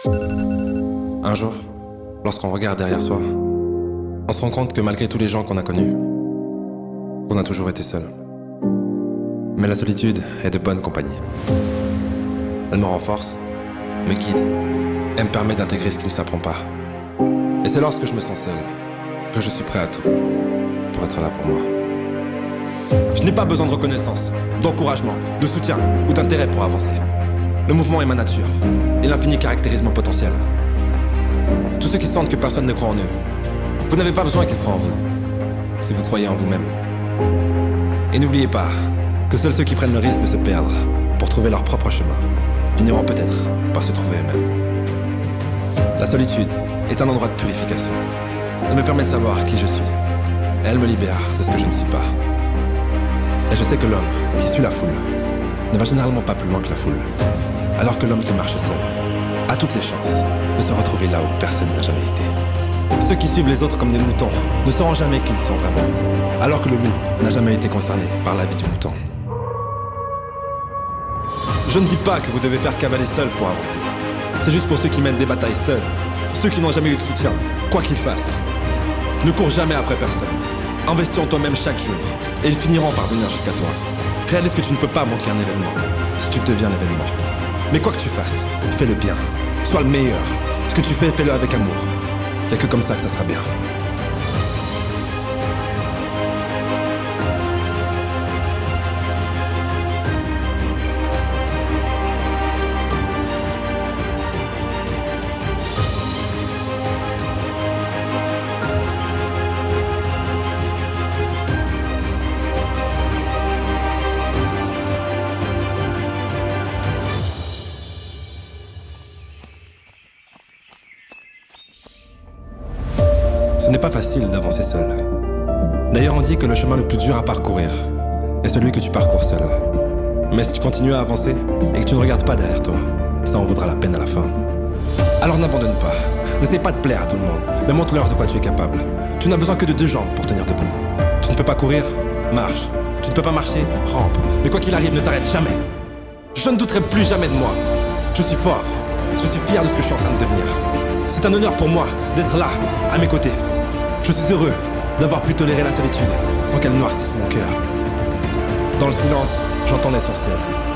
Un jour, lorsqu'on regarde derrière soi, on se rend compte que malgré tous les gens qu'on a connus, on a toujours été seul. Mais la solitude est de bonne compagnie. Elle me renforce, me guide et me permet d'intégrer ce qui ne s'apprend pas. Et c'est lorsque je me sens seul que je suis prêt à tout pour être là pour moi. Je n'ai pas besoin de reconnaissance, d'encouragement, de soutien ou d'intérêt pour avancer. Le mouvement est ma nature et l'infini caractérise mon potentiel. Tous ceux qui sentent que personne ne croit en eux, vous n'avez pas besoin qu'ils croient en vous, si vous croyez en vous-même. Et n'oubliez pas que seuls ceux qui prennent le risque de se perdre pour trouver leur propre chemin finiront peut-être par se trouver eux-mêmes. La solitude est un endroit de purification. Elle me permet de savoir qui je suis, et elle me libère de ce que je ne suis pas. Et je sais que l'homme qui suit la foule ne va généralement pas plus loin que la foule, alors que l'homme qui marche seul a toutes les chances de se retrouver là où personne n'a jamais été. Ceux qui suivent les autres comme des moutons ne sauront jamais qui ils sont vraiment, alors que le loup n'a jamais été concerné par la vie du mouton. Je ne dis pas que vous devez faire cavaler seul pour avancer. C'est juste pour ceux qui mènent des batailles seuls, ceux qui n'ont jamais eu de soutien, quoi qu'ils fassent. Ne cours jamais après personne. Investis en toi-même chaque jour, et ils finiront par venir jusqu'à toi. Réalise que tu ne peux pas manquer un événement, si tu deviens l'événement. Mais quoi que tu fasses, fais le bien. Sois le meilleur. Ce que tu fais, fais-le avec amour. Y'a que comme ça que ça sera bien. Ce n'est pas facile d'avancer seul. D'ailleurs, on dit que le chemin le plus dur à parcourir est celui que tu parcours seul. Mais si tu continues à avancer et que tu ne regardes pas derrière toi, ça en vaudra la peine à la fin. Alors n'abandonne pas. N'essaie pas de plaire à tout le monde, mais montre-leur de quoi tu es capable. Tu n'as besoin que de 2 jambes pour tenir debout. Tu ne peux pas courir? Marche. Tu ne peux pas marcher? Rampe. Mais quoi qu'il arrive, ne t'arrête jamais. Je ne douterai plus jamais de moi. Je suis fort. Je suis fier de ce que je suis en train de devenir. C'est un honneur pour moi d'être là, à mes côtés. Je suis heureux d'avoir pu tolérer la solitude sans qu'elle noircisse mon cœur. Dans le silence, j'entends l'essentiel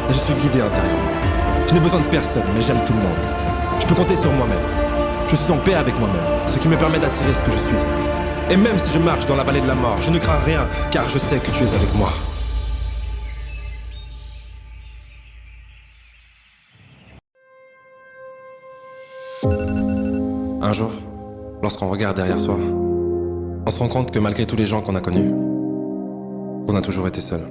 et je suis guidé intérieurement. Je n'ai besoin de personne, mais j'aime tout le monde. Je peux compter sur moi-même. Je suis en paix avec moi-même, ce qui me permet d'attirer ce que je suis. Et même si je marche dans la vallée de la mort, je ne crains rien, car je sais que tu es avec moi. Un jour, lorsqu'on regarde derrière soi, on se rend compte que malgré tous les gens qu'on a connus, on a toujours été seul.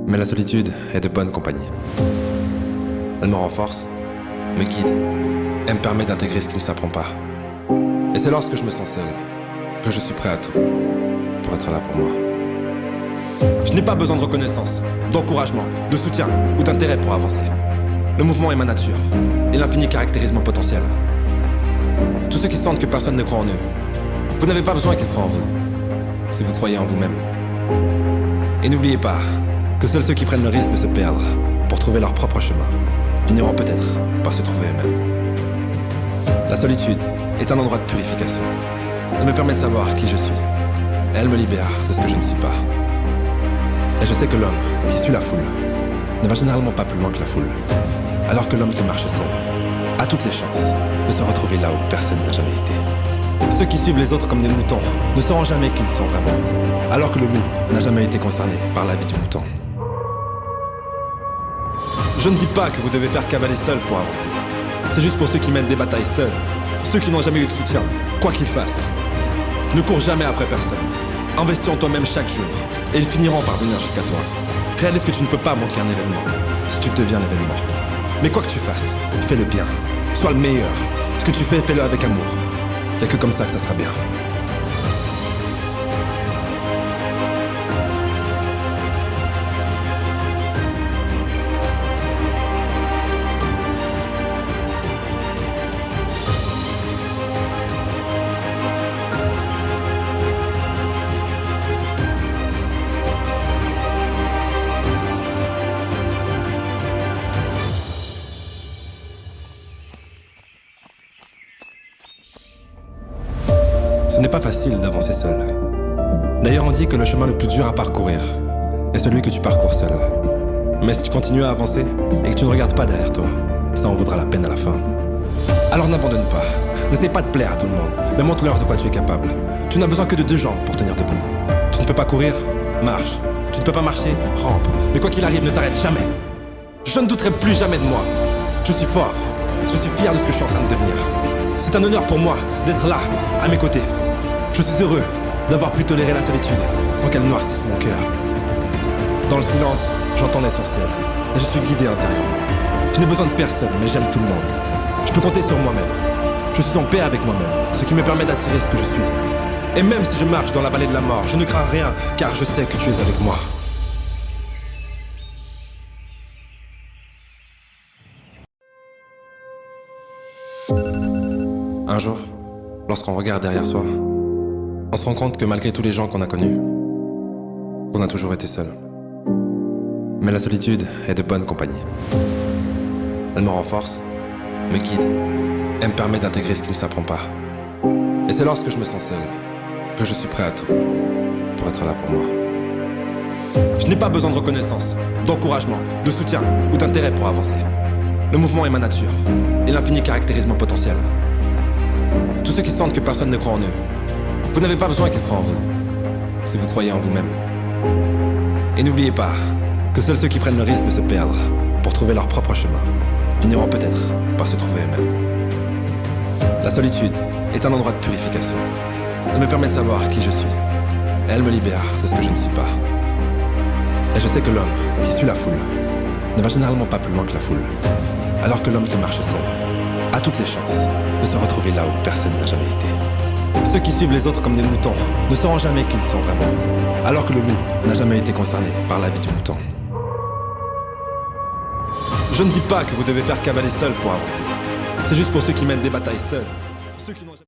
Mais la solitude est de bonne compagnie. Elle me renforce, me guide et me permet d'intégrer ce qui ne s'apprend pas. Et c'est lorsque je me sens seul que je suis prêt à tout pour être là pour moi. Je n'ai pas besoin de reconnaissance, d'encouragement, de soutien ou d'intérêt pour avancer. Le mouvement est ma nature et l'infini caractérise mon potentiel. Tous ceux qui sentent que personne ne croit en eux, vous n'avez pas besoin qu'ils croient en vous, si vous croyez en vous-même. Et n'oubliez pas que seuls ceux qui prennent le risque de se perdre pour trouver leur propre chemin finiront peut-être par se trouver eux-mêmes. La solitude est un endroit de purification. Elle me permet de savoir qui je suis, et elle me libère de ce que je ne suis pas. Et je sais que l'homme qui suit la foule ne va généralement pas plus loin que la foule, alors que l'homme qui marche seul a toutes les chances de se retrouver là où personne n'a jamais été. Ceux qui suivent les autres comme des moutons ne sauront jamais qui ils sont vraiment, alors que le loup n'a jamais été concerné par la vie du mouton. Je ne dis pas que vous devez faire cavaler seul pour avancer. C'est juste pour ceux qui mènent des batailles seuls, ceux qui n'ont jamais eu de soutien, quoi qu'ils fassent. Ne cours jamais après personne. Investis en toi-même chaque jour, et ils finiront par venir jusqu'à toi. Réalise que tu ne peux pas manquer un événement, si tu deviens l'événement. Mais quoi que tu fasses, fais le bien. Sois le meilleur. Ce que tu fais, fais-le avec amour. Y'a que comme ça que ça sera bien. Ce n'est pas facile d'avancer seul. D'ailleurs, on dit que le chemin le plus dur à parcourir est celui que tu parcours seul. Mais si tu continues à avancer et que tu ne regardes pas derrière toi, ça en vaudra la peine à la fin. Alors n'abandonne pas, n'essaie pas de plaire à tout le monde, mais montre-leur de quoi tu es capable. Tu n'as besoin que de 2 jambes pour tenir debout. Tu ne peux pas courir, marche. Tu ne peux pas marcher, rampe. Mais quoi qu'il arrive, ne t'arrête jamais. Je ne douterai plus jamais de moi. Je suis fort, je suis fier de ce que je suis en train de devenir. C'est un honneur pour moi d'être là, à mes côtés. Je suis heureux d'avoir pu tolérer la solitude sans qu'elle noircisse mon cœur. Dans le silence, j'entends l'essentiel et je suis guidé intérieurement. Je n'ai besoin de personne, mais j'aime tout le monde. Je peux compter sur moi-même. Je suis en paix avec moi-même, ce qui me permet d'attirer ce que je suis. Et même si je marche dans la vallée de la mort, je ne crains rien, car je sais que tu es avec moi. Un jour, lorsqu'on regarde derrière soi, on se rend compte que malgré tous les gens qu'on a connus, on a toujours été seul. Mais la solitude est de bonne compagnie. Elle me renforce, me guide, et me permet d'intégrer ce qui ne s'apprend pas. Et c'est lorsque je me sens seul que je suis prêt à tout pour être là pour moi. Je n'ai pas besoin de reconnaissance, d'encouragement, de soutien ou d'intérêt pour avancer. Le mouvement est ma nature et l'infini caractérise mon potentiel. Tous ceux qui sentent que personne ne croit en eux, vous n'avez pas besoin qu'ils croient en vous, si vous croyez en vous-même. Et n'oubliez pas que seuls ceux qui prennent le risque de se perdre pour trouver leur propre chemin finiront peut-être par se trouver eux-mêmes. La solitude est un endroit de purification. Elle me permet de savoir qui je suis. Et elle me libère de ce que je ne suis pas. Et je sais que l'homme qui suit la foule ne va généralement pas plus loin que la foule. Alors que l'homme qui marche seul a toutes les chances de se retrouver là où personne n'a jamais été. Ceux qui suivent les autres comme des moutons ne sauront jamais qui ils sont vraiment. Alors que le loup n'a jamais été concerné par la vie du mouton. Je ne dis pas que vous devez faire cavaler seul pour avancer. C'est juste pour ceux qui mènent des batailles seuls. Ceux qui n'ont jamais...